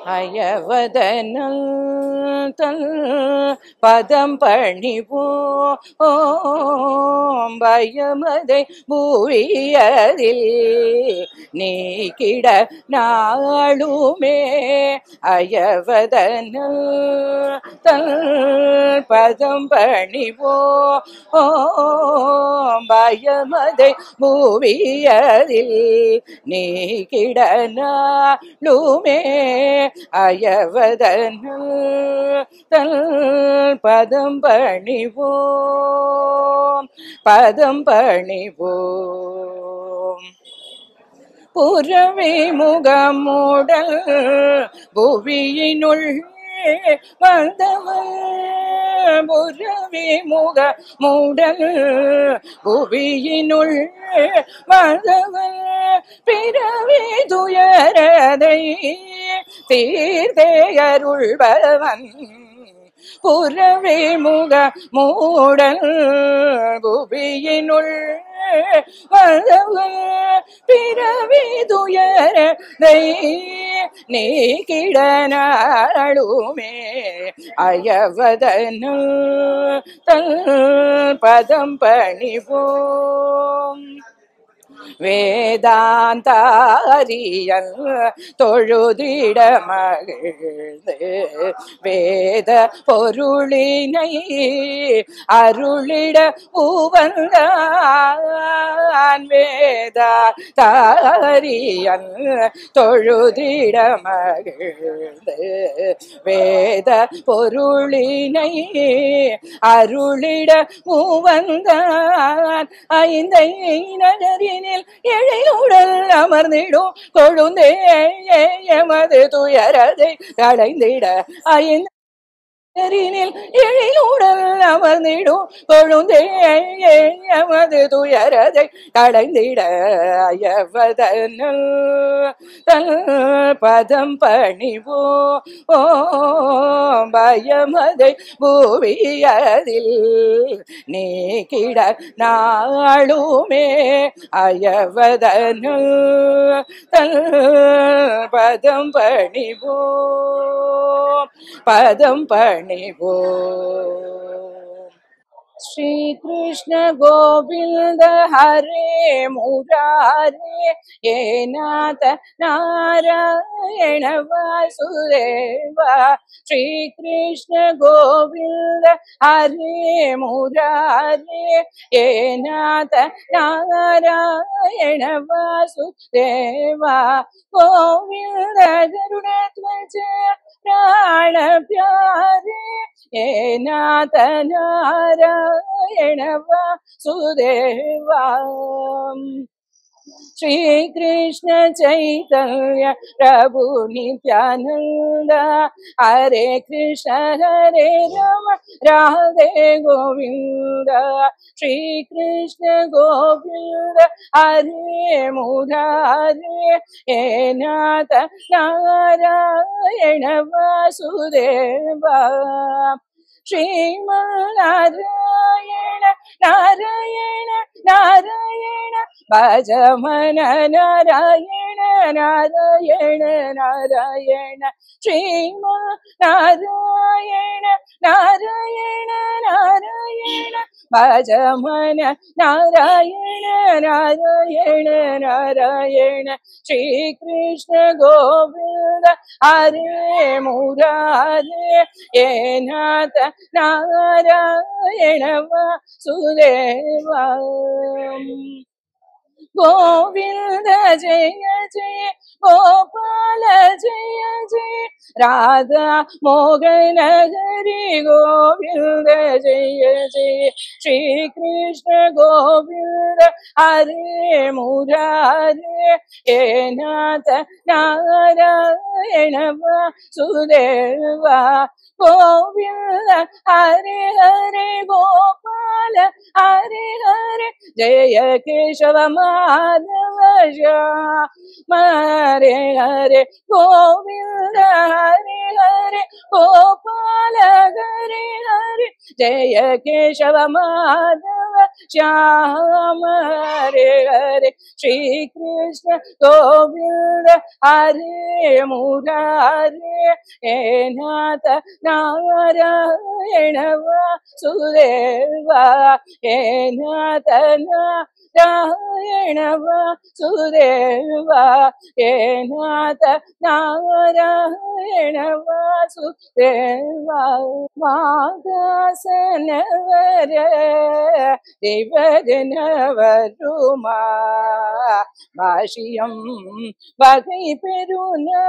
அயவதனல் தல் பதம் பணிவோம் பயமதை பூவியதில் நீக்கிட நாளுமே அயவதனல் தல் பதம் பணிவோம் பயமதை பூவியதில் நீக்கிட நாளுமே அயவதனல் தல் பதம் பணிவோம் பதம் பணிவோம் புறவி முகமுடல் புவியினுள் வந்தவன் புறவி முகமுடல் புவியினுள் வந்தவன் பிறவி துயரதை தீர்த்தே அருள்பவன் புறவி முகமுடல் புவியினுள் வந்தவன் பிறவி துயரதை நீக்கிட நாளுமே அயவதனல் தல் பதம் பணிவோம் வேதாந்தாரியல் தொழுதிட மகிழ்ந்து வேத பொருளினை அருளிட உவந்தான் வேதாந்தாரியல் தொழுதிட மகிழ்ந்து வேத பொருளினை அருளிட உவந்தான் ஐந்தை நகரினில் எழையுடல் அமர்ந்திடும் கொழுந்தே எமது துயரதை களைந்திட ஐந்து எழிலுடல் அமர்ந்திடும் கொழுந்தே எமது துயரதை களைந்திட அயவதனல் தல் பதம் பணிவோம் பயமதை பூவியதில் நீக்கிட நாளுமே அயவதனல் தல் பதம் பணிவோம் பதம் பணிவோம் श्री कृष्ण गोविंद हरे मुरारे ये नाथ नारायण वासुदेवा श्री कृष्ण गोविंद हरे मुरारे ये नाथ नारायण वासुदेवा गोविंद गरुड़ध्वज प्राण प्यारे ये नाथ नारायण वासुदेवा श्री कृष्ण चैतन्य प्रभु नित्यानंद हरे कृष्ण हरे राम राधे गोविंद श्री कृष्ण गोविंद हरे मुरारे हे नाथ नारायण वासुदेवा श्रीमन्नारायण नारायण नारायण भज मन नारायण नारायण नारायण श्रीमन्नारायण नारायण नारायण भज मन नारायण नारायण नारायण श्री कृष्ण गोविंद हरे मुरारे ये नाथ नारायण वासुदेवा गोविंद जय जय गोपाल जय जय राधा मोहन हरि गोविंद जय जय श्री कृष्ण गोविंद हरे मुरारे ये नाथ नारायण वासुदेवा गोविंद हरे हरे गोपाल हरे हरे जय केशव माधव श्याम हरे हरे गोविंद हरे हरे गोपाल हरे हरे जय केशव माधव श्याम हरे हरे श्री कृष्ण गोविंद हरे मुरारे हे नाथ नारायण वासुदेवा हे नाथ नारायण वासुदेवा हे नाथ नारायण वासुदेवा वागासनवर देवरनवरुमा भाष्यं वगै पेरुना